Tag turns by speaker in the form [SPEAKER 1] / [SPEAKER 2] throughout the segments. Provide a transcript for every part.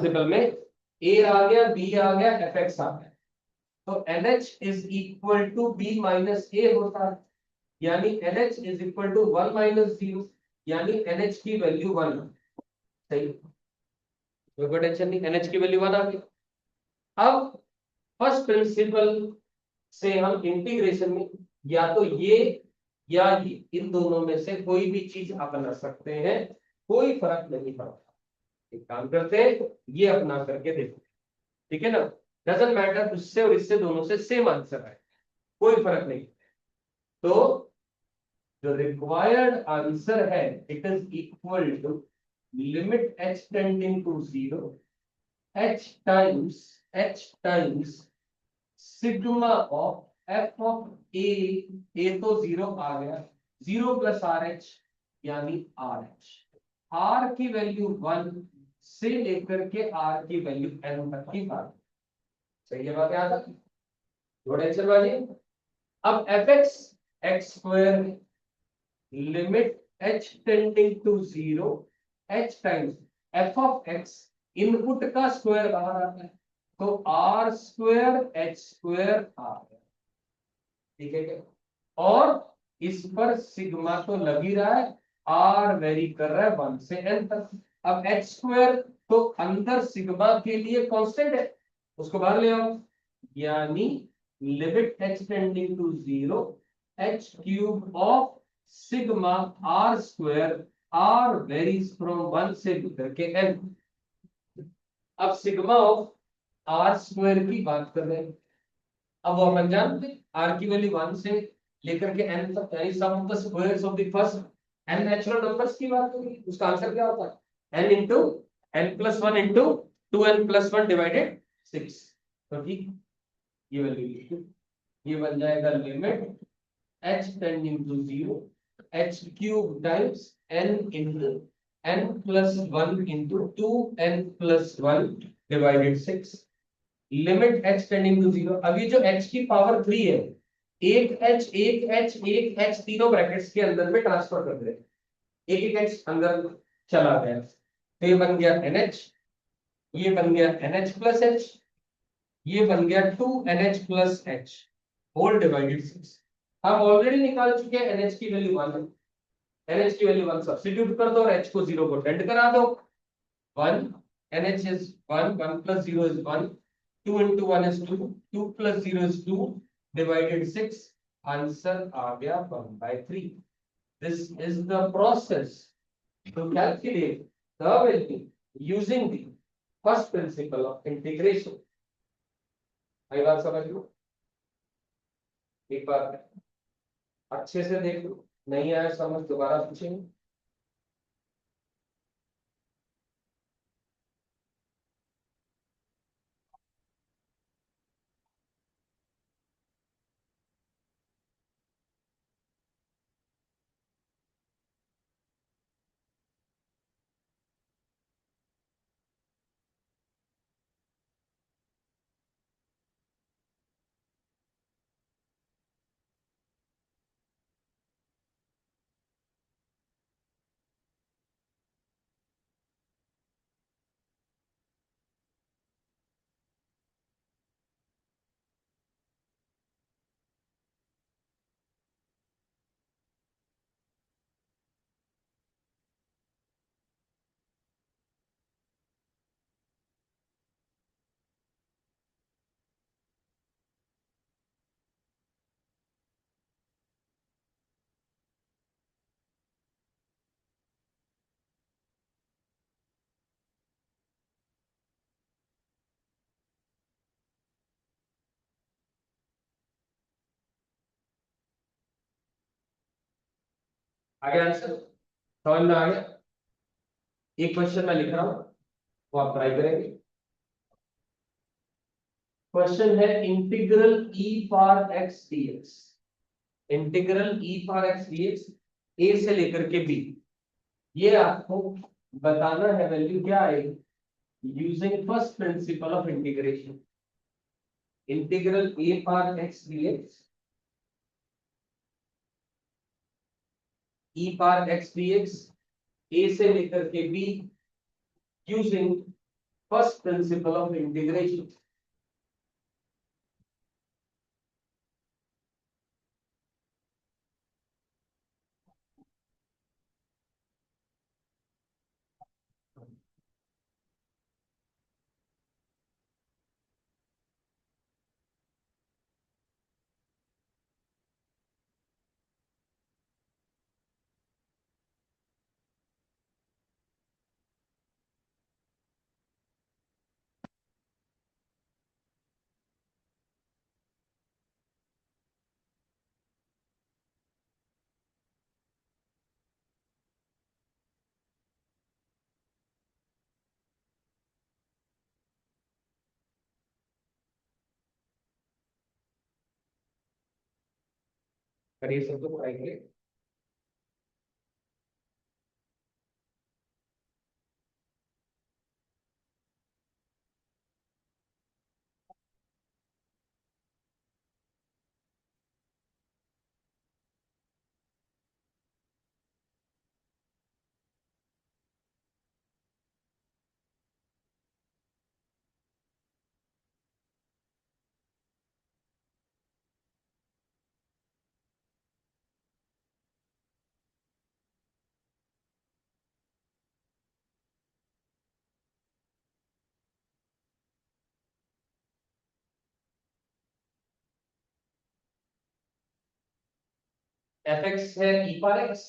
[SPEAKER 1] Principal में ए आ गया, B आ गया, एफ एक्स आ गया, तो N H is equal to B minus A होता है, यानी N H is equal to 1 minus 0, यानी एन एच की वैल्यू 1। सही, कोई टेंशन नहीं, एन एच की वैल्यू 1 आ गई। अब फर्स्ट प्रिंसिपल से हम इंटीग्रेशन में या तो ये या ये, इन दोनों में से कोई भी चीज अपना सकते हैं, कोई फर्क नहीं पड़ता। एक काम करते हैं, ये अपना करके देखो, ठीक है ना, डजंट मैटर, उससे और इससे दोनों से सेम आंसर है, कोई फर्क नहीं। तो जो रिक्वायर्ड आंसर है it is equal to limit h tending to 0 h times sigma of F of A तो 0 आ गया, 0 प्लस आर एच यानी आर एच, आर की वैल्यू 1 से लेकर के आर की वैल्यू n तक की बात। सही है बात, याद है, थोड़ा आंसर बाजी। अब f x x square limit h tending to 0 h times F of x, input का स्क्वायर बाहर आता है, तो आर स्क्वायर एच स्क्वायर आ गया, ठीक है क्या, और इस पर सिग्मा तो लग ही रहा है, आर वेरी कर रहा है 1 से n तक। अब एच स्क्वायर तो अंदर सिग्मा के लिए कांस्टेंट है, उसको बाहर ले आओ, यानी limit h tending to 0 h cube of sigma r square, r varies from 1 से लेकर के n। अब सिग्मा ऑफ आर स्क्वायर की बात कर रहे हैं, अब वो अपन जानते हैं आर की वैल्यू 1 से लेकर के n तक, यानी sum of the squares of the first n natural numbers की बात होगी, उसका आंसर क्या होता है n into n plus 1 into 2n plus 1 divided 6। तो ठीक, ये वैल्यू ये बन जाएगा limit h tending to 0 h cube times n into n plus 1 into 2n plus 1 divided 6, limit h tending to 0। अभी जो h की पावर 3 है, एक h तीनों ब्रैकेट्स के अंदर में ट्रांसफर कर दे, एक h अंदर चला गया, तो ये बन गया nh, ये बन गया nh प्लस h, ये बन गया 2nh plus h whole divided 6। हम ऑलरेडी निकाल चुके हैं nh की वैल्यू 1 है, nh की वैल्यू 1 सब्स्टिट्यूट कर दो और h को 0 को टेंड करा दो, 1 nh is 1, 1 plus 0 is 1, 2 into 1 is 2, 2 plus 0 is 2 divided 6, answer आ गया 1/3। This is the process to calculate the value using the first principle of integration। आई बात समझ लो, एक बार अच्छे से देख लो, नहीं आया समझ दोबारा पूछेंगे। आगे आंसर समझ में आ गया। एक क्वेश्चन मैं लिख रहा हूं, वो आप ट्राई करेंगे। क्वेश्चन है integral e power x dx, integral e power x dx a से लेकर के b, ये आपको बताना है वैल्यू क्या आएगी using first principle of integration. Integral a power x dx, e power x dx a से लेकर के b using first principle of integration. करिए सब लोग पढ़ाएंगे। एफ एक्स है ई पर एक्स,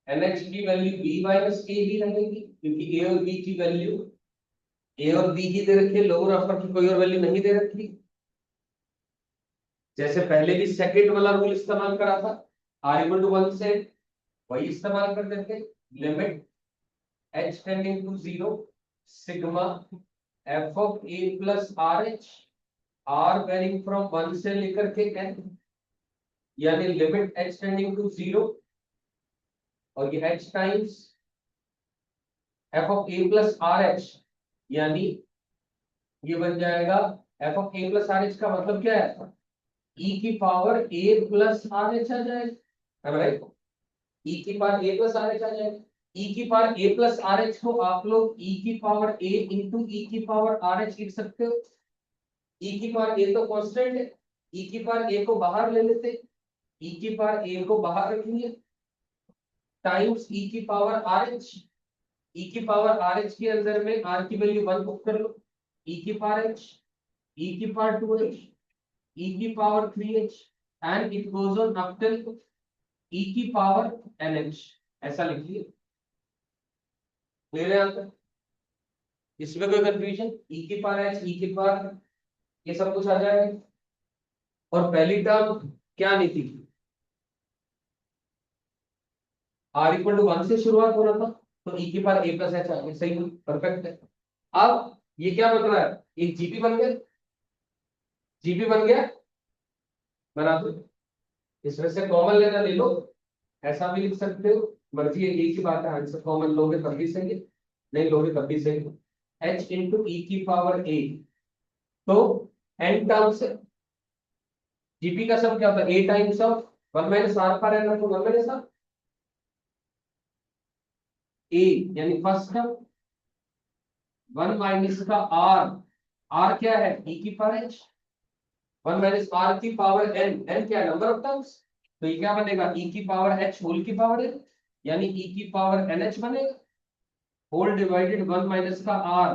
[SPEAKER 1] एन एक्स की वैल्यू बी माइनस ए भी रहेगी क्योंकि ए और बी की वैल्यू, ए और बी की दे रखी है, लोअर अपर की कोई और वैल्यू नहीं दे रखी। जैसे पहले भी सेकंड वाला रूल इस्तेमाल करा था, आर इक्वल टू 1 से वही इस्तेमाल कर देते, limit h tending to 0 sigma f of A plus R H, r varying from 1 से लेकर के n, यानी लिमिट एच टेंडिंग टू 0 और ये h times F of A plus are H, यानी ये बन जाएगा F of A plus are H का मतलब क्या है, e की power a plus are H आ जाएगा, राइट। e की power a plus are H आ जाएगा। e की power a plus are H को आप लोग e की पावर a इंटू e की पावर आर एच लिख सकते हो। e की पावर a तो कांस्टेंट है, e की पावर a को बाहर ले लेते, e की पावर a को बाहर रखेंगे टाइम्स e की पावर आर एच, e की पावर आर एच के अंदर में r की वैल्यू 1 पुट कर लो, e की पावर h, e की पावर 2h, e की power 3h and it goes on up till e की पावर nh, ऐसा लिखिए। क्लियर है आंसर? इसमें कोई कंफ्यूजन? e की पावर h, e की पावर, ये सब कुछ आ जाएगा। और पहली टर्म क्या नहीं थी, r इक्वल टू 1 से शुरुआत हो रहा था, तो e की पावर a प्लस h आ गया, सही, परफेक्ट है। अब ये क्या बन रहा है, एक जीपी बन गया, जीपी बन गया, बना दो, इसमें से कॉमन लेना ले लो, ऐसा भी लिख सकते हो, मर्जी है, एक ही बात है, आंसर कॉमन लोगे तब भी सही है, नहीं लोगे तब भी सही है। h इंटू ई की पावर a, तो n टर्म से जीपी का सम क्या होता है, a times of 1 minus r पर एन, तो 1 माइनस आर a, यानी फर्स्ट टर्म 1 माइनस का r, r क्या है e की पावर h, 1 माइनस r की पावर n, n क्या है नंबर ऑफ टर्म्स, तो ये क्या बनेगा e की पावर h होल की पावर n, यानी e की पावर nh बनेगा, होल डिवाइडेड 1 माइनस का r,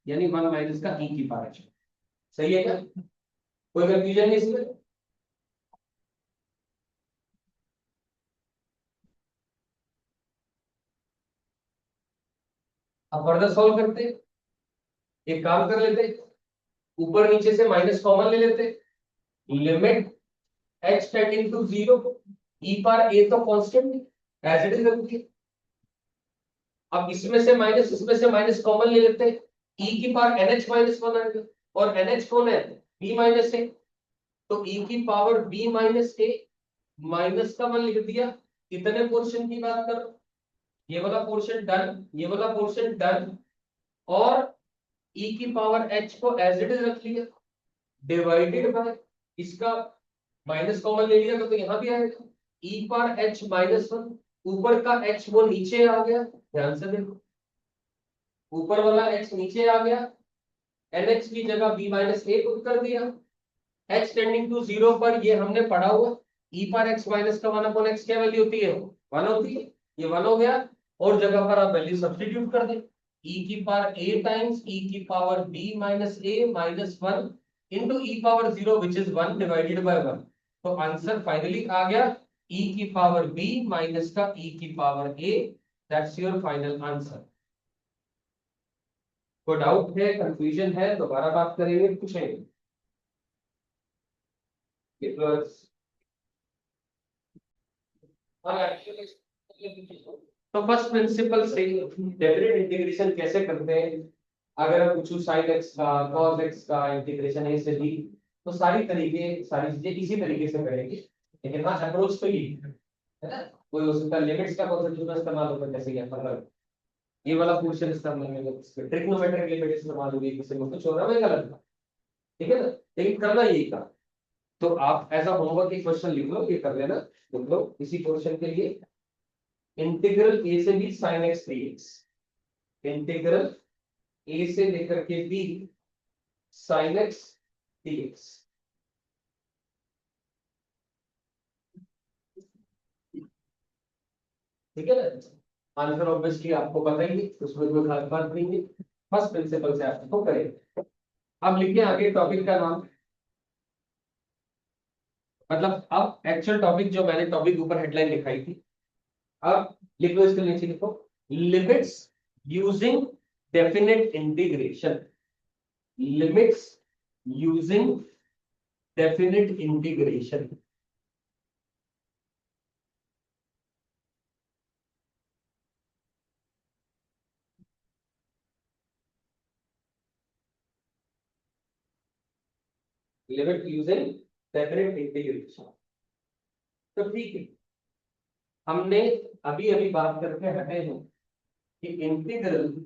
[SPEAKER 1] यानी 1 माइनस का e की पावर h। सही है क्या, कोई कंफ्यूजन नहीं इसमें? अब फर्दर सॉल्व करते हैं। एक काम कर लेते, ऊपर नीचे से माइनस कॉमन ले लेते, limit h tending to 0, e power a तो कांस्टेंट एज इट इज रखिए। अब इसमें से माइनस कॉमन ले लेते हैं, e की पावर nh माइनस 1 आएगा, और nh कौन है, b माइनस a, तो e की power b minus a, minus का 1 लिख दिया। कितने पोर्शन की बात करो, ये वाला पोर्शन डन, ये वाला पोर्शन डन, और e की पावर h को एज इट इज रख लिया, डिवाइडेड बाय इसका माइनस कॉमन ले लिया तो यहाँ भी आएगा e पावर h माइनस 1, ऊपर का h वो नीचे आ गया, ध्यान से देखो, ऊपर वाला h नीचे आ गया, NH की जगह b माइनस ए पुट कर दिया, h टेंडिंग टू जीरो पर ये हमने पढ़ा हुआ, e पर x माइनस का 1 अपॉन x क्या वैल्यू होती है, 1 होती है, ये 1 हो गया, और जगह पर आप वैल्यू सब्स्टिट्यूट कर दें, e की पावर a टाइम्स e की power b minus a minus 1 into e power 0 which is 1 divided by 1, तो आंसर फाइनली आ गया e की पावर b माइनस का e की power a, that's your final answer. कोई डाउट है, confusion है, दोबारा बात करेंगे, पूछेंगे। तो फर्स्ट प्रिंसिपल से डेफिनेट इंटीग्रेशन कैसे करते हैं, अगर हम पूछूं साइन एक्स का कॉस एक्स का इंटीग्रेशन ए से बी, तो सारी चीजें इसी तरीके से करेंगे, लेकिन हाँ अप्रोच तो ये है ना, कोई हो सकता है लिमिट्स का कॉन्सेप्ट में इस्तेमाल होगा, जैसे कि मतलब ये वाला पोर्शन इस्तेमाल होगा, ट्रिग्नोमेट्रिक लिमिट इस्तेमाल होगी, किसी में कुछ हो रहा है गलत था, ठीक है ना, लेकिन करना यही था। तो आप ऐसा होमवर्क एक क्वेश्चन लिख लो, ये कर लेना, लिख लो इसी क्वेश्चन के लिए, इंटीग्रल ए से B sine x d x, integral A से लेकर के B sine x d x, ठीक है ना, आंसर ऑब्वियसली आपको पता ही है, उसमें कोई खास बात नहीं है, फर्स्ट प्रिंसिपल से आपको करें। अब लिखिए आगे टॉपिक का नाम, मतलब अब एक्चुअल टॉपिक जो मैंने टॉपिक ऊपर हेडलाइन लिखाई थी, अब लिखो, इसके नीचे लिखो limits using definite integration, limits using definite integration, limit using definite integration. तो ठीक है, हमने अभी अभी बात करके हटे हैं कि इंटीग्रल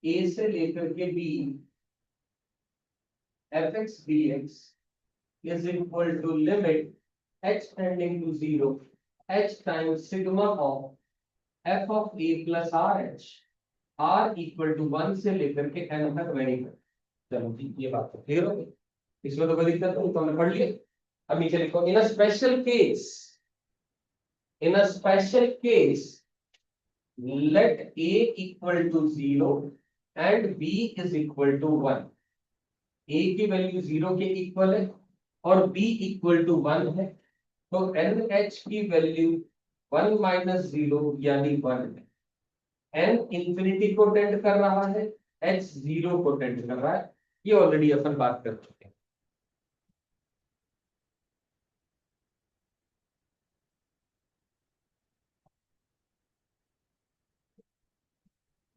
[SPEAKER 1] ए से लेकर के b f x d x is equal to limit h tending to zero h times sigma of f of a plus are h, r equal to 1 से लेकर के n तक वेरी कर। चलो जी, ये बात तो क्लियर हो गई, इसमें तो कोई दिक्कत नहीं, तो हमने पढ़ लिया। अब नीचे लिखो in a special case, in a special case let a equal to 0 and b is equal to 1, a की वैल्यू 0 के इक्वल है और b इक्वल टू 1 है, तो NH की वैल्यू 1 माइनस 0 यानी 1 है, n इंफिनिटी को टेंड कर रहा है, h 0 को टेंड कर रहा है, ये ऑलरेडी अपन बात कर चुके हैं।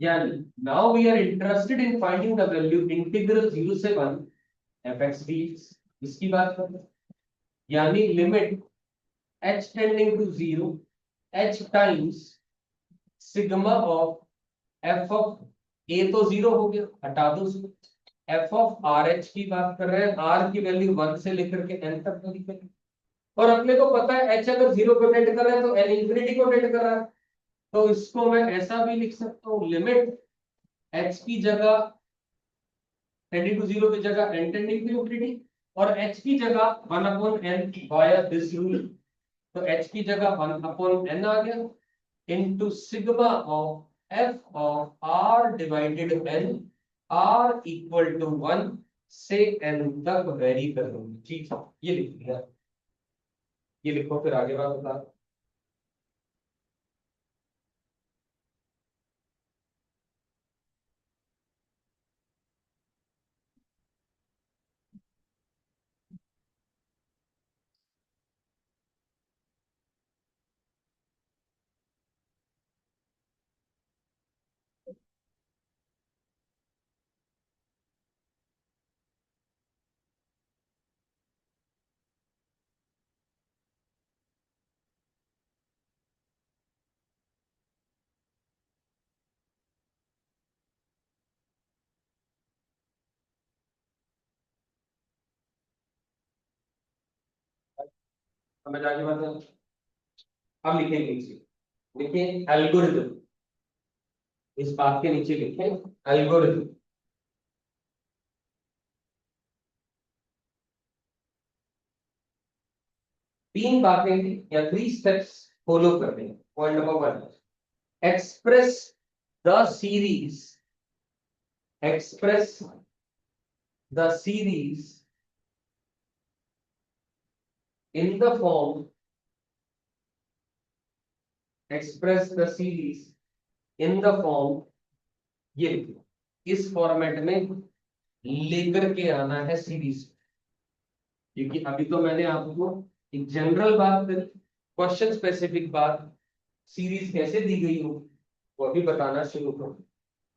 [SPEAKER 1] यानी now we are interested in finding the value integral 0 से 1 fx dx, इसकी बात करते हैं, यानी limit h tending to 0 h times sigma of f of a तो 0 हो गया, हटा दो उसको, f ऑफ आर एच की बात कर रहे हैं, r की वैल्यू 1 से लेकर के n तक वैल्यू करें, और अपने को पता है h अगर 0 को टेंड कर रहा है तो n इंफिनिटी को टेंड कर रहा है, तो इसको मैं ऐसा भी लिख सकता हूँ, लिमिट h की जगह टेंडिंग टू 0 की जगह n टेंडिंग टू इंफिनिटी, और h की जगह 1 upon n via this rule, तो h की जगह 1 अपॉन n आ गया into sigma of f of r divided n, r equal to 1 से n तक वेरी कर दूंगी, ठीक है, ये लिख दिया, ये लिखो फिर आगे बात बता। समझ आगे बात है? अब लिखेंगे इसे, देखिए एल्गोरिथम, इस बात के नीचे लिखें एल्गोरिथम। तीन बातें या 3 स्टेप्स फॉलो करने हैं। Point number 1, express the series, express the series in the form, express the series in the form, ये लिखो, इस फॉर्मेट में लेकर के आना है सीरीज। क्योंकि अभी तो मैंने आपको एक जनरल बात करी, क्वेश्चन स्पेसिफिक बात, सीरीज कैसे दी गई हो वो अभी बताना शुरू करो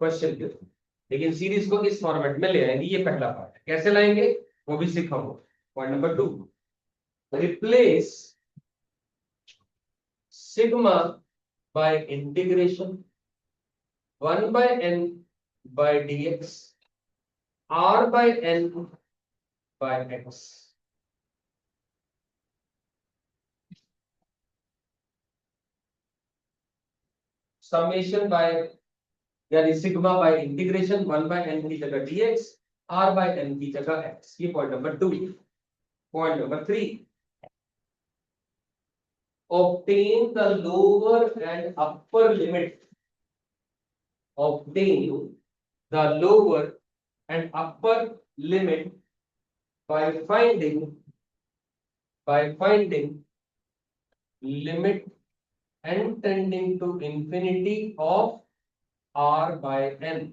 [SPEAKER 1] क्वेश्चन के थ्रू, लेकिन सीरीज को इस फॉर्मेट में ले आएंगे, ये पहला पार्ट है। कैसे लाएंगे वो भी सिखाऊंगा। Point number 2, replace sigma by integration 1 by n by dx r by n by x। Summation by यानी sigma by integration 1 by n की जगह dx r by n की जगह x, ये point number 2। Point number 3, obtain the lower and upper limit, obtain the lower and upper limit by finding limit n tending to infinity of r by n,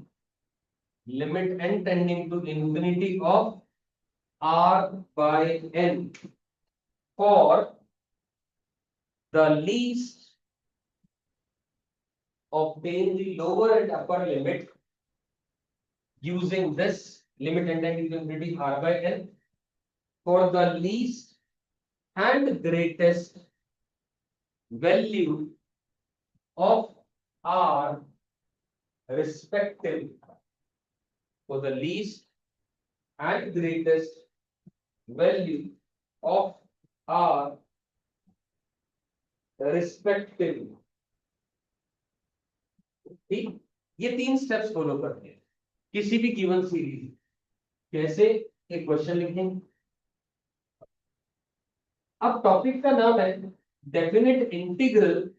[SPEAKER 1] limit n tending to infinity of r by n for the least, obtain the lower and upper limit using this limit n tending to infinity r by n for the least and greatest value of r respective, for the least and greatest value of r respective। ठीक, ये 3 steps follow करते हैं किसी भी given series. कैसे, एक question लिखेंगे। अब टॉपिक का नाम है definite integral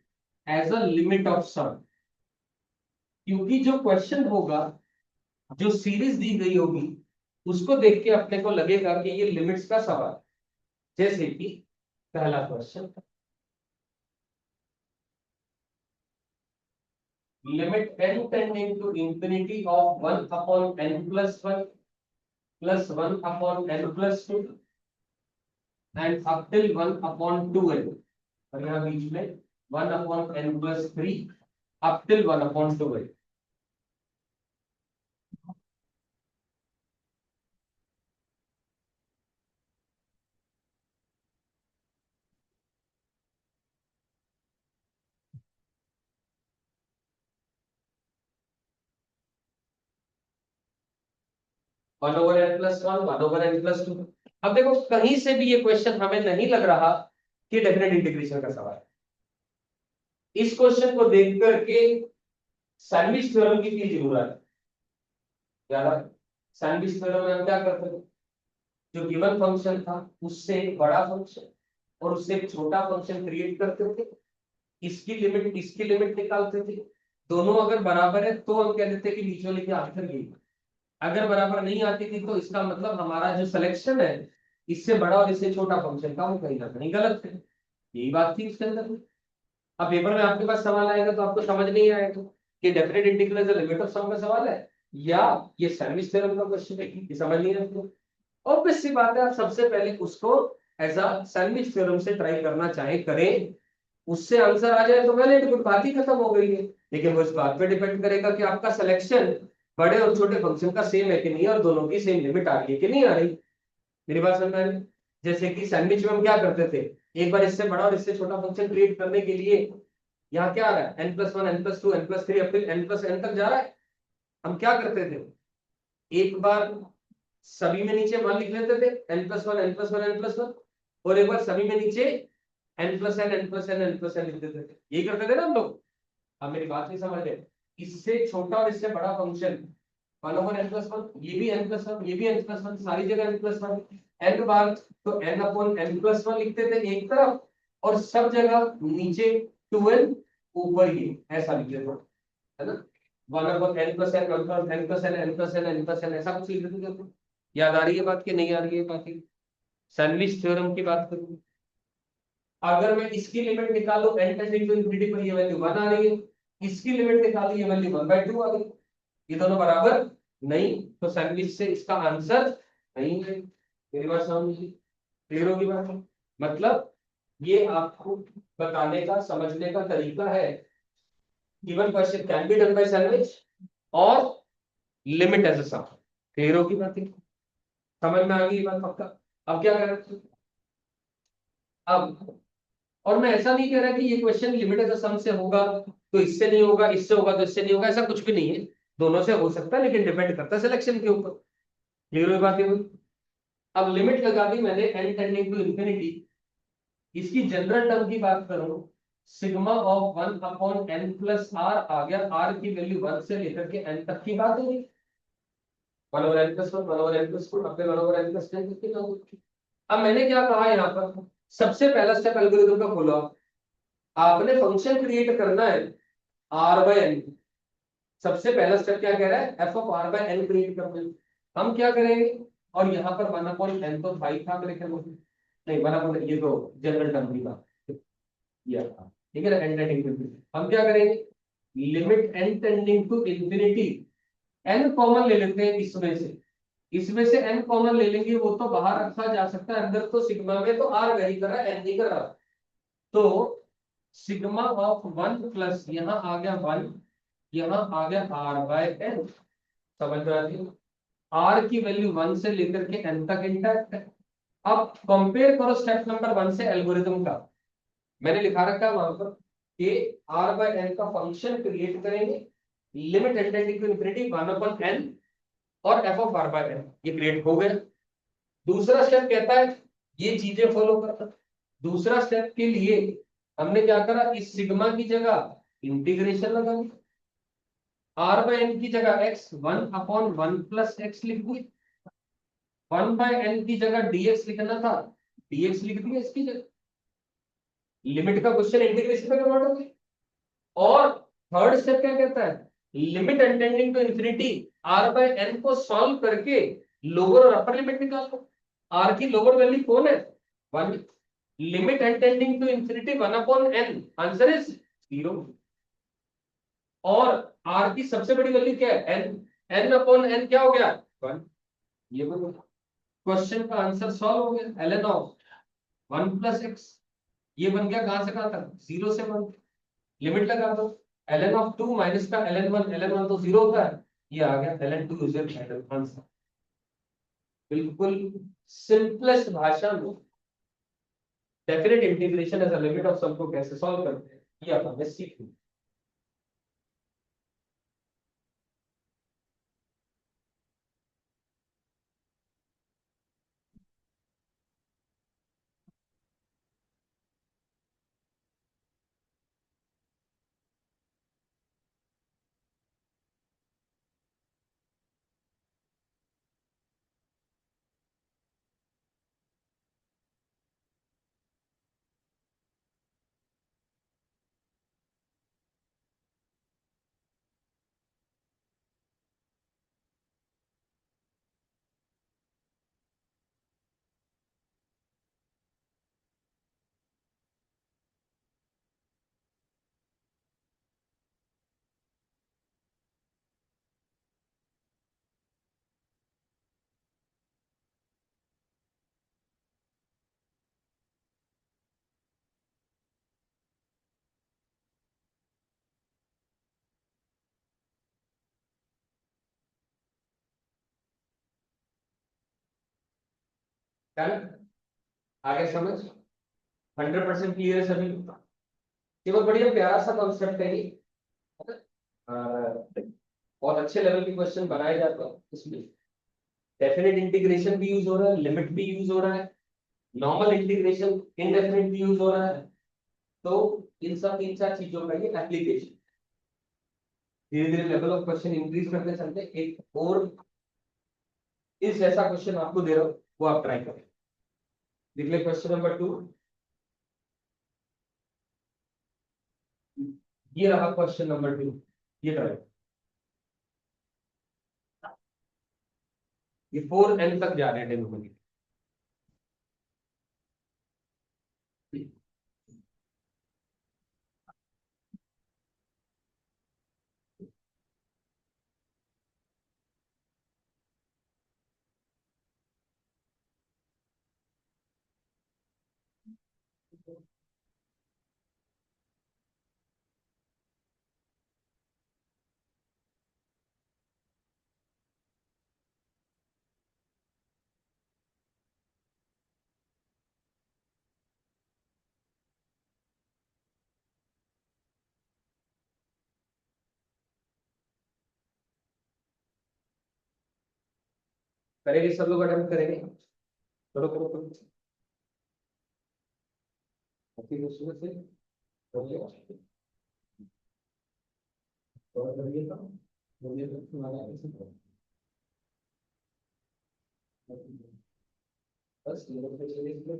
[SPEAKER 1] as a limit of sum, क्योंकि जो क्वेश्चन होगा, जो सीरीज दी गई होगी, उसको देख के अपने को लगेगा कि ये लिमिट्स का सवाल। जैसे कि पहला question, limit n tending to infinity of 1 upon n plus 1 plus 1 upon n plus 2 and up till 1 upon 2n, और यहाँ बीच में 1 upon n plus 3 up till 1 upon 2n। One over n plus one, one over n plus two. अब देखो कहीं से भी ये क्वेश्चन हमें नहीं लग रहा कि डेफिनेट इंटीग्रेशन का सवाल है। इस क्वेश्चन को देख करके सैंडविच थ्योरम की जरूरत है। याद, सैंडविच थ्योरम में हम क्या करते थे, जो गिवन फंक्शन था उससे एक बड़ा फंक्शन और उससे एक छोटा फंक्शन क्रिएट करते थे, इसकी लिमिट निकालते थे। दोनों अगर बराबर है तो हम कह देते कि बीच वाले की आंसर यही है। अगर बराबर नहीं आती थी तो इसका मतलब हमारा जो सिलेक्शन है इससे बड़ा और इससे छोटा फंक्शन का, वो कहीं ना कहीं गलत है। यही बात थी इसके अंदर। अब पेपर में आपके पास सवाल आएगा तो आपको समझ नहीं आएगा कि definite integral is limit of sum का सवाल है या ये सैंडविच थ्योरम का क्वेश्चन है, ये समझ नहीं रहे। ऑब्वियस सी बात है, आप सबसे पहले उसको एज अ सैंडविच थ्योरम से ट्राई करना चाहे करें, उससे आंसर आ जाए तो वेल एंड गुड, बात ही खत्म हो गई है। लेकिन वो इस बात पे डिपेंड करेगा कि आपका सिलेक्शन बड़े और छोटे फंक्शन का सेम है कि नहीं, और दोनों की सेम लिमिट आ रही है कि नहीं आ रही। मेरी बात समझ में आ रही? जैसे कि सैंडविच में हम क्या करते थे, एक बार इससे बड़ा और इससे छोटा फंक्शन क्रिएट करने के लिए यहाँ क्या आ रहा है, n plus 1 n plus 2 n plus 3 अब फिर n प्लस n तक जा रहा है। हम क्या करते थे, एक बार सभी में नीचे 1 लिख लेते थे, n plus 1 n plus 1 n plus 1, और एक बार सभी में नीचे n plus n n plus n n plus n लिखते थे, यही करते थे ना हम लोग। अब मेरी बात नहीं समझ रहे, इससे छोटा और इससे बड़ा फंक्शन 1/n+1, ये भी n+1, ये भी n+1, सारी जगह n+1, n बार तो n/n+1 लिखते थे एक तरफ, और सब जगह नीचे 2n, ऊपर ये ऐसा लिखते थे, है ना। 1/n+n, 1/n+n, n+n, n+n, ऐसा कुछ लिखते थे। याद आ रही है बात कि नहीं आ रही है बात? सैंडविच थ्योरम की बात करूं, अगर मैं इसकी लिमिट निकालू n टेंडिंग टू इंफिनिटी पर, ये वैल्यू 1 आ रही है, इसकी लिमिट निकालू, ये वैल्यू 1/2 आ गई, ये दोनों बराबर नहीं, तो सैंडविच से इसका आंसर नहीं है। मेरी बात समझ क्लियर होगी बात? मतलब ये आपको बताने का, समझने का तरीका है, given question can be done by sandwich और limit as a sum. Clear होगी बात? समझ में आ गई बात पक्का? अब क्या करें अब, और मैं ऐसा नहीं कह रहा कि ये क्वेश्चन लिमिटेड सम से होगा तो इससे नहीं होगा, इससे होगा तो इससे नहीं होगा, ऐसा कुछ भी नहीं है, दोनों से हो सकता है, लेकिन डिपेंड करता है सिलेक्शन के ऊपर। क्लियर हुई बात? ये अब लिमिट लगा दी मैंने n टेंडिंग टू इंफिनिटी, इसकी जनरल टर्म की बात करूं, सिग्मा ऑफ 1/n+r आ गया, r की वैल्यू 1 से लेकर के n तक की बात होगी, 1/n+1, 1/n+2, अब 1/n+10 कितनी होगी। अब मैंने क्या कहा यहाँ पर, सबसे पहला स्टेप एल्गोरिथम का खोलो, आपने फंक्शन क्रिएट करना है r/n। सबसे पहला स्टेप क्या कह रहा है, f(r/n) क्रिएट करना है। हम क्या करेंगे, और यहाँ पर 1/n तो 5 था मेरे ख्याल में, नहीं 1/, ये तो जनरल टर्म की बात, ये था ठीक है ना, n टेंडिंग टू इंफिनिटी। हम क्या करेंगे, limit n tending to infinity, n common ले लेते हैं इसमें से, इसमें से n कॉमन ले लेंगे, वो तो बाहर रखा जा सकता है, अंदर तो सिग्मा में तो r वही कर रहा है, n नहीं कर रहा। तो सिग्मा ऑफ 1 प्लस यहाँ आ गया 1, यहाँ आ गया r/n। समझ में आती है? r की वैल्यू 1 से लेकर के n तक इंटैक्ट है। अब कंपेयर करो स्टेप नंबर 1 से एल्गोरिथम का, मैंने लिखा रखा है वहां पर कि r/n का फंक्शन क्रिएट करेंगे, limit n tending to infinity 1/n और f(r/n), ये क्रिएट हो गया। दूसरा स्टेप कहता है ये चीजें फॉलो करना। दूसरा स्टेप के लिए हमने क्या करा, इस सिग्मा की जगह इंटीग्रेशन लगा दी, r/n की जगह x 1/1 प्लस x लिख दी, 1/n की जगह dx लिखना था, dx लिख दिया इसकी जगह, लिमिट का क्वेश्चन इंटीग्रेशन में कन्वर्ट हो गया। और थर्ड स्टेप क्या कहता है, limit tending to infinity r/n को सॉल्व करके लोअर और अपर लिमिट निकालो। r की लोअर वैल्यू कौन है, 1, limit tending to infinity 1/n, answer is 0। और r की सबसे बड़ी वैल्यू क्या है, n, n/n क्या हो गया 1। ये क्वेश्चन का आंसर सॉल्व हो गया, ln ऑफ 1 प्लस x, ये बन गया कहां से कहां तक, 0 से 1। लिमिट लगा दो, ln ऑफ 2 माइनस का ln 1, ln 1 तो 0 होता है, ये आ गया ln 2 इज फाइनल आंसर। बिल्कुल सिंपलेस्ट भाषा में definite integration as a limit of sum को कैसे सॉल्व करते हैं, ये अपन सीख लिया। चल आगे समझ, 100% क्लियर है सभी? ये बहुत बढ़िया प्यारा सा कॉन्सेप्ट है ये, बहुत अच्छे लेवल के क्वेश्चन बनाए जाते हैं इसमें, डेफिनेट इंटीग्रेशन भी यूज हो रहा है, लिमिट भी यूज हो रहा है, नॉर्मल इंटीग्रेशन इंडेफिनिट यूज हो रहा है, तो इन सब तीन चार चीजों का ये एप्लीकेशन। धीरे धीरे लेवल ऑफ क्वेश्चन इंक्रीज करते चलते एक और इस जैसा क्वेश्चन आपको दे रहा हूं, वो आप ट्राई करें। देख ले क्वेश्चन नंबर 2, ये रहा क्वेश्चन नंबर 2, ये ट्राई। ये 4n तक जा रहे हैं डेमोक्रेटिक। करेंगे सब लोग, अटेम्प्ट करेंगे। करो करो करो। अपनी मुश्किल से करिए। और करिए तो मुझे तो तुम्हारा ऐसे करो। बस ये लोग चलिए इसमें।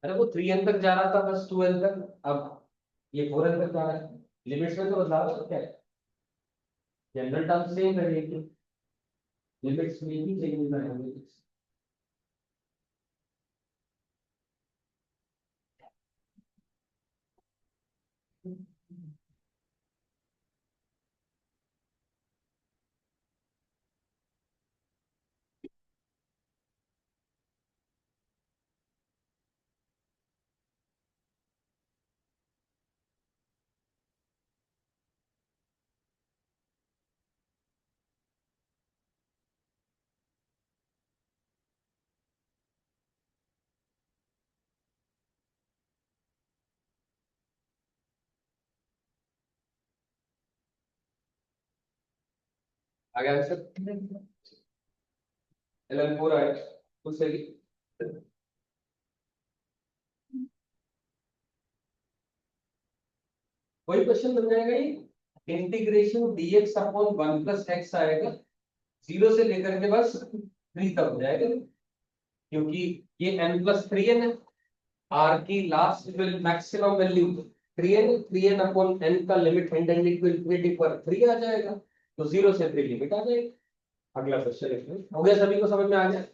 [SPEAKER 1] अरे वो 3n तक जा रहा था, बस 2n तक, अब ये 4n तक जा रहा है। लिमिट्स में तो बदलाव है, क्या है? जनरल टर्म सेम रहेगी, लिमिट्स में ही चेंज आएंगे। आगे आंसर 11 4 आया, कुछ सही। वही क्वेश्चन बन जाएगा ये, integration dx upon 1 plus x आएगा, 0 से लेकर के बस 3 तक हो जाएगा, क्योंकि ये n प्लस 3n है। r की last maximum value 3n, 3n upon n का लिमिट इंटेंडेड टू इंफिनिटी पर 3 आ जाएगा, तो 0 से 3 लिमिट आ जाएगी। अगला क्वेश्चन इसमें हो गया, सभी को समझ में आ गया?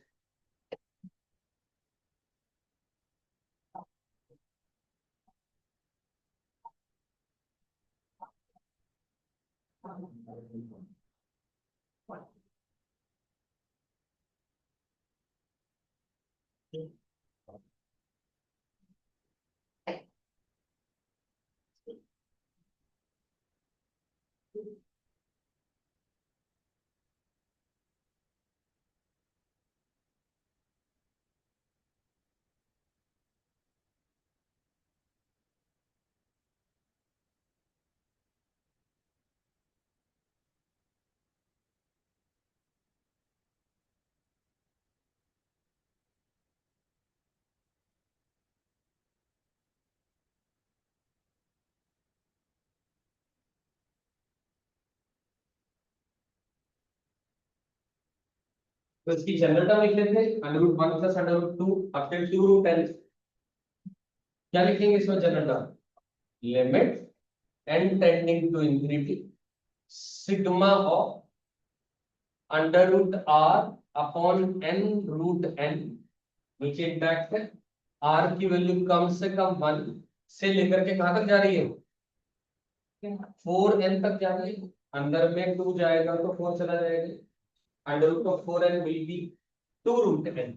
[SPEAKER 1] तो इसकी जनरल टर्म लिख लेते हैं, √1 प्लस √2 अप टिल 2√n। क्या लिखेंगे इसमें general term? Limit n tending to infinity sigma of √r upon n√n, नीचे इंटैक्ट है। r की वैल्यू कम से कम 1 से लेकर के कहां तक जा रही है? 4n तक जाने, अंदर में 2 जाएगा तो 4 चला जाएगा, under root of 4n will be 2 root n।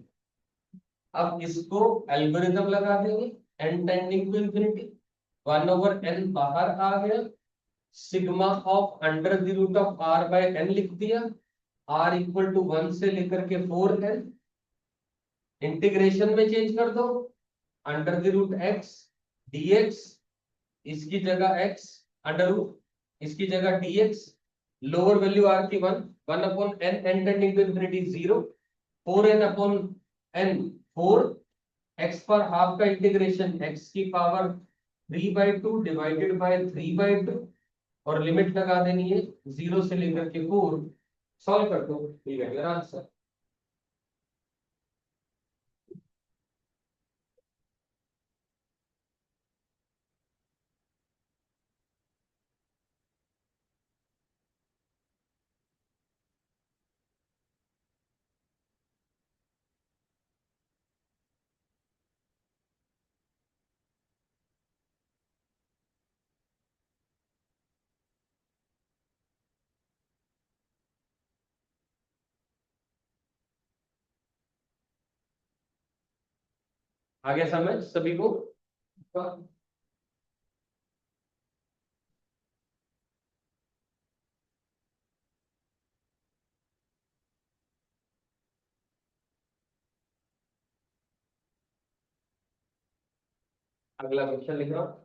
[SPEAKER 1] अब इसको एल्गोरिथम लगा देंगे, n tending to infinity, 1 over n बाहर आ गया, sigma of under the root of r by n लिख दिया, r इक्वल टू 1 से लेकर के 4n, इंटीग्रेशन में चेंज कर दो, under the root x dx, इसकी जगह x अंडर रूट, इसकी जगह dx, लोअर वैल्यू r की 1, 1 upon n, n tending to infinity 0, 4n upon n 4, x पर हाफ का इंटीग्रेशन x की पावर 3/2 डिवाइडेड बाय 3/2, और लिमिट लगा देनी है 0 से लेकर के 4, सॉल्व कर दो, ये है आंसर। आगे समझ सभी को? अगला क्वेश्चन लिख रहा हूं।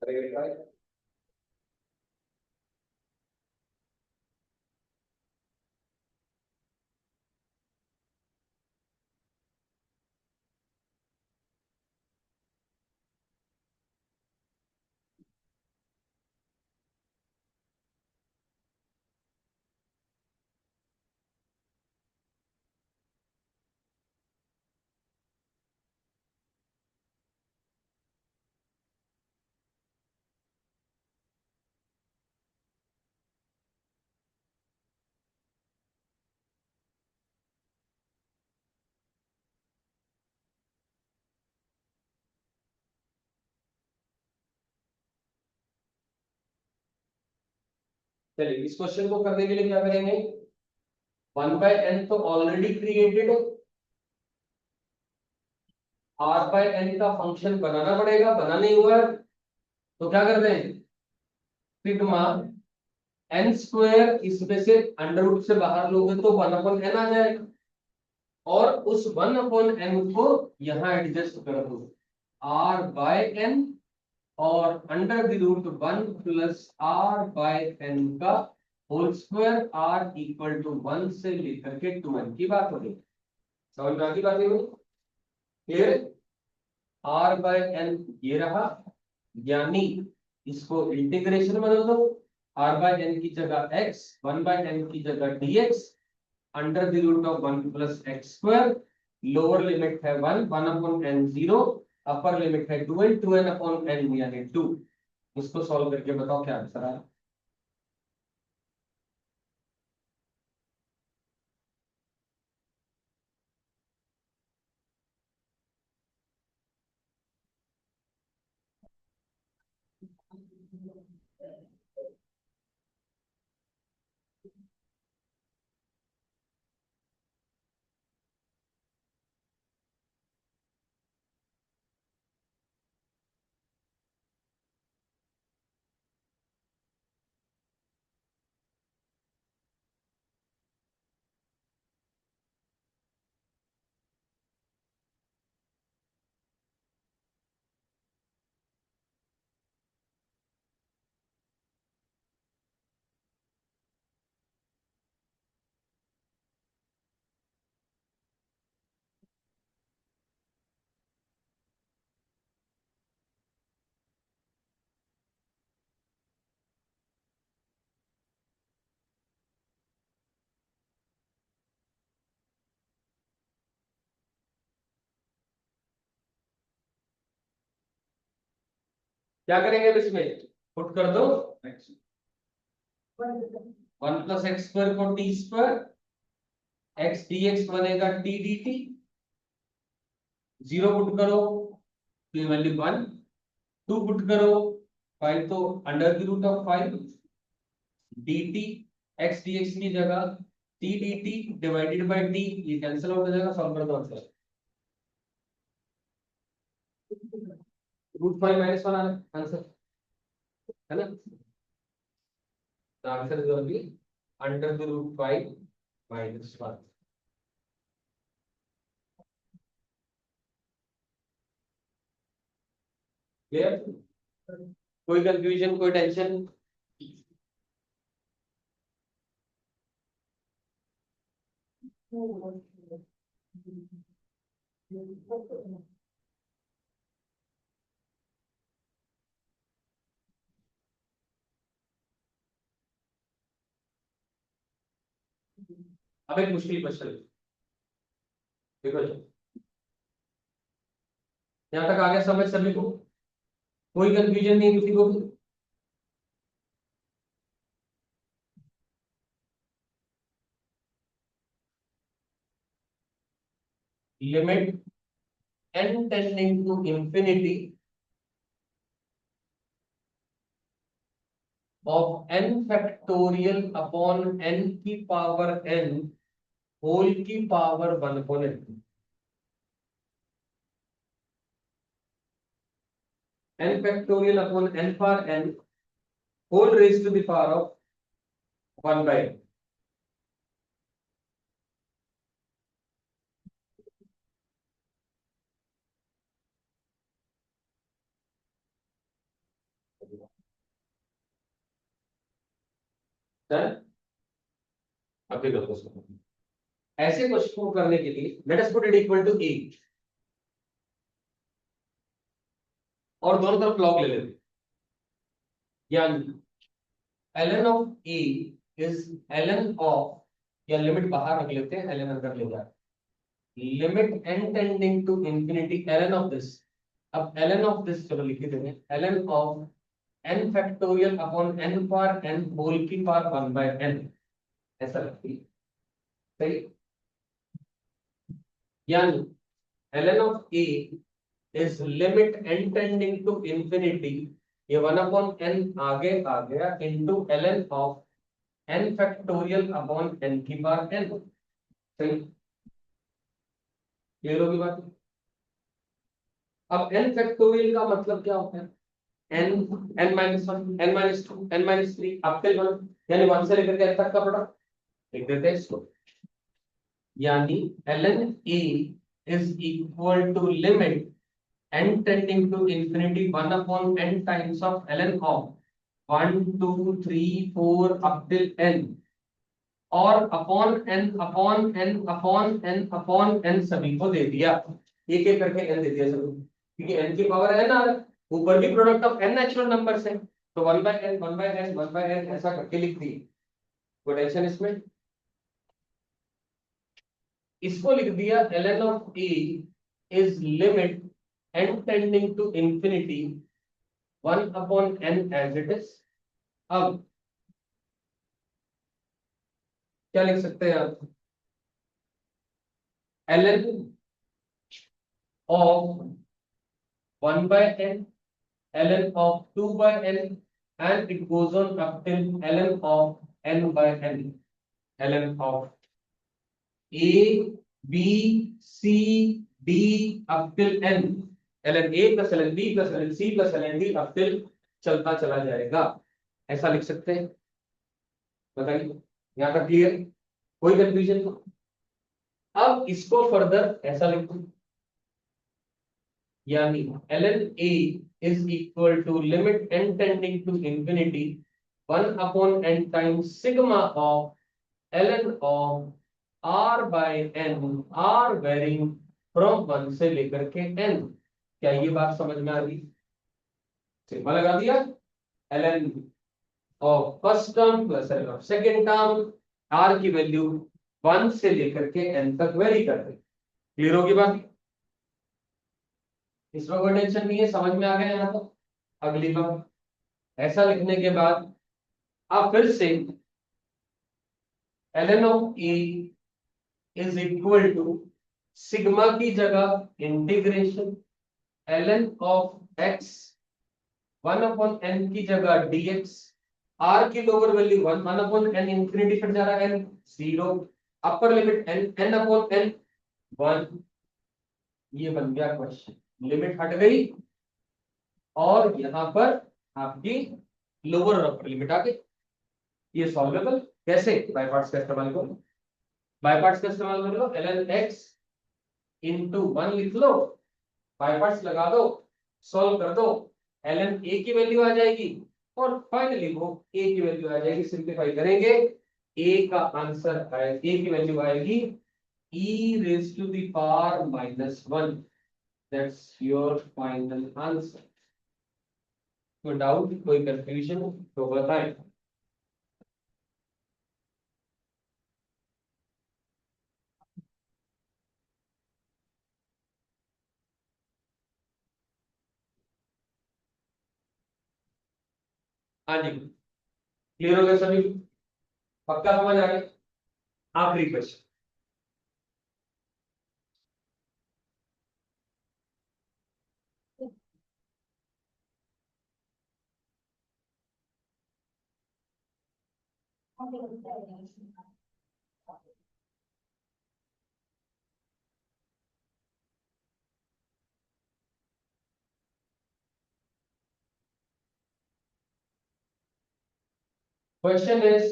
[SPEAKER 1] अरे बेटा, चलिए इस क्वेश्चन को करने के लिए क्या करेंगे, 1/n तो ऑलरेडी क्रिएटेड है, r/n का फंक्शन बनाना पड़ेगा, बना नहीं हुआ है, तो क्या करते हैं, सिग्मा n स्क्वायर, इसमें से अंडर रूट से बाहर लोगे तो 1/n आ जाएगा, और उस 1/n को यहां एडजस्ट कर दो, r/n, और under the root 1 plus r/n का whole square, r equal to 1 से लेकर के 2n की बात हो रही, समझ में आ गई बातें हुई? क्लियर? r/n ये रहा, यानी इसको इंटीग्रेशन बना दो, r/n की जगह x, 1/n की जगह dx, under the root of 1 plus x square, lower limit है 1, 1 अपॉन n 0, अपर लिमिट है 2n, 2n अपॉन n यानी 2। इसको सॉल्व करके बताओ क्या आंसर आया। क्या करेंगे अब इसमें, पुट कर दो 1 + x² को t², x dx बनेगा t dt, 0 पुट करो तो ये वैल्यू 1, 2 पुट करो 5 तो √5 dt, x dx की जगह t dt divided by t, ये कैंसिल आउट हो जाएगा, सॉल्व कर दो आंसर, √5 - 1 आंसर है ना, the answer is only √5 - 1। Clear, कोई कंफ्यूजन, कोई टेंशन? अब एक मुश्किल क्वेश्चन देखो जी, यहाँ तक आ गया समझ सभी को, कोई कंफ्यूजन नहीं किसी को भी? Limit n tending to infinity of n factorial upon n की पावर n होल की power 1 upon n, n factorial upon n power n whole raise to the power of 1/n। अब देखो दोस्तों, ऐसे क्वेश्चन को करने के लिए let us put it equal to a और दोनों तरफ लॉग ले लेते हैं, यानी ln of a is ln of, या लिमिट बाहर रख लेते हैं, ln अंदर ले जाए, limit n tending to infinity ln of this, अब ln ऑफ दिस चलो लिख देते हैं, ln of n factorial upon n power n whole की पावर 1/n, ऐसा लगती है सही, यानी ln of a is limit n tending to infinity, ये 1 अपॉन n आगे आ गया into ln of n factorial upon n की पावर n, सही, क्लियर होगी बात? अब n फैक्टोरियल का मतलब क्या होता है, n n-1 n-2 n-3 up till 1, यानी 1 से लेकर के n तक का प्रोडक्ट लिख देते हैं इसको, यानी ln a is equal to limit n tending to infinity 1 upon n times of ln of 1 2 3 4 up till n, और upon n upon n upon n upon n सभी को दे दिया, एक एक करके n दे दिया सभी, क्योंकि n की पावर n आ रहा है, ऊपर भी product of n natural numbers है, तो 1/n 1/n 1/n ऐसा करके लिख दी, कोई टेंशन इसमें? इसको लिख दिया ln of a is limit n tending to infinity 1 upon n as it is. अब क्या लिख सकते हैं आप, ln of 1/n, ln of 2/n, and it goes on up till ln of n/n, ln of a b c d up till n, ln a plus ln b plus ln c plus ln d up till चलता चला जाएगा, ऐसा लिख सकते हैं, बताइए यहाँ तक क्लियर, कोई कंफ्यूजन? अब इसको फर्दर ऐसा लिख दो, यानी ln a is equal to limit n tending to infinity 1 upon n times sigma of ln of r by n, r varying from 1 से लेकर के n। क्या ये बात समझ में आ रही? सिग्मा लगा दिया, ln of first term plus ln of second term, r की वैल्यू 1 से लेकर के n तक वेरी कर रही, क्लियर होगी बात? इसमें कोई टेंशन नहीं है, समझ में आ गया यहाँ तक? अगली बार ऐसा लिखने के बाद आप फिर से ln of a is equal to sigma की जगह integration ln of x 1/n की जगह dx, r की lower value 1/n infinity cut जा रहा है n 0, अपर लिमिट n/n 1। ये बन गया क्वेश्चन, लिमिट हट गई और यहां पर आपकी लोअर और अपर लिमिट आ गई। ये सॉल्वेबल कैसे? बाय पार्ट्स का इस्तेमाल करो, बाय पार्ट्स का इस्तेमाल कर लो, ln x इंटू 1 लिख लो, बाय पार्ट्स लगा दो, सॉल्व कर दो, ln a की वैल्यू आ जाएगी और फाइनली वो a की वैल्यू आ जाएगी। सिंप्लीफाई करेंगे a का आंसर आएगा, a की वैल्यू आएगी e raise to the power -1। That's your final answer. कोई डाउट, कोई कंफ्यूजन तो बताएं। हाँ जी, क्लियर हो गया सभी? पक्का समझ आ गया? आखिरी question. Question is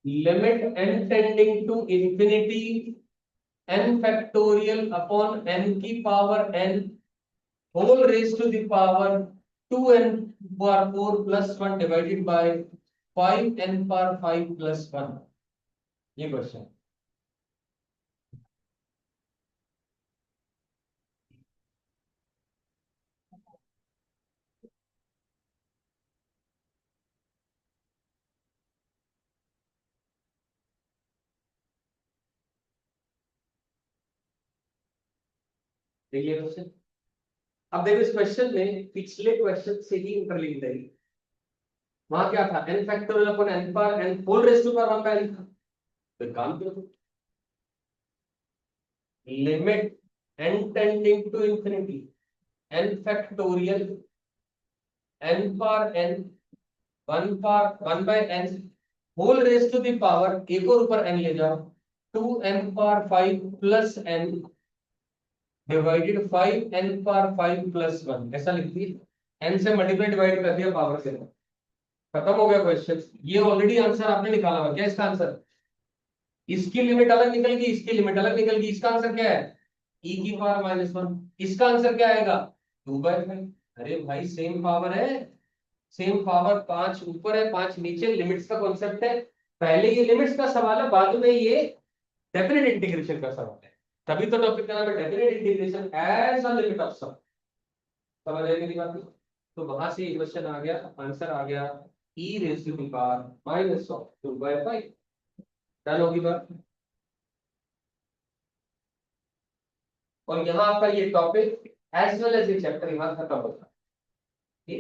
[SPEAKER 1] limit n tending to infinity n factorial upon n की power n whole raised to the power 2n power 4 plus 1 divided by 5n power 5 plus 1। ये क्वेश्चन देखिए क्वेश्चन। अब देखो इस क्वेश्चन में पिछले क्वेश्चन से ही interlinked है। वहां क्या था? n factorial upon n power n whole raise to power 1 का n था। तो एक काम करो, limit n tending to infinity n factorial n power n 1 power 1 by n whole raise to the power एक और ऊपर n ले जाओ 2n power 5 plus n divided 5n power 5 plus 1। ऐसा लिख दिए, n से मल्टीप्लाई डिवाइड कर दिया पावर से, खत्म हो गया क्वेश्चन। ये ऑलरेडी आंसर आपने निकाला हुआ। क्या इसका आंसर? इसकी लिमिट अलग निकल गई, इसकी लिमिट अलग निकल गई। इसका आंसर क्या है? e की पावर -1। इसका आंसर क्या आएगा? 2/5। अरे भाई सेम पावर है, सेम पावर, 5 ऊपर है 5 नीचे, लिमिट्स का कॉन्सेप्ट है। पहले ये लिमिट्स का सवाल है, बाद में ये डेफिनेट इंटीग्रेशन का सवाल है। तभी तो टॉपिक का नाम है definite integration as a limit of sum. समझ आई मेरी बात? तो वहां से ये क्वेश्चन आ गया, आंसर आ गया e raise to the power -2/5। Done होगी बात। और यहाँ आपका ये टॉपिक एज वेल एज ये चैप्टर यहाँ खत्म होता है।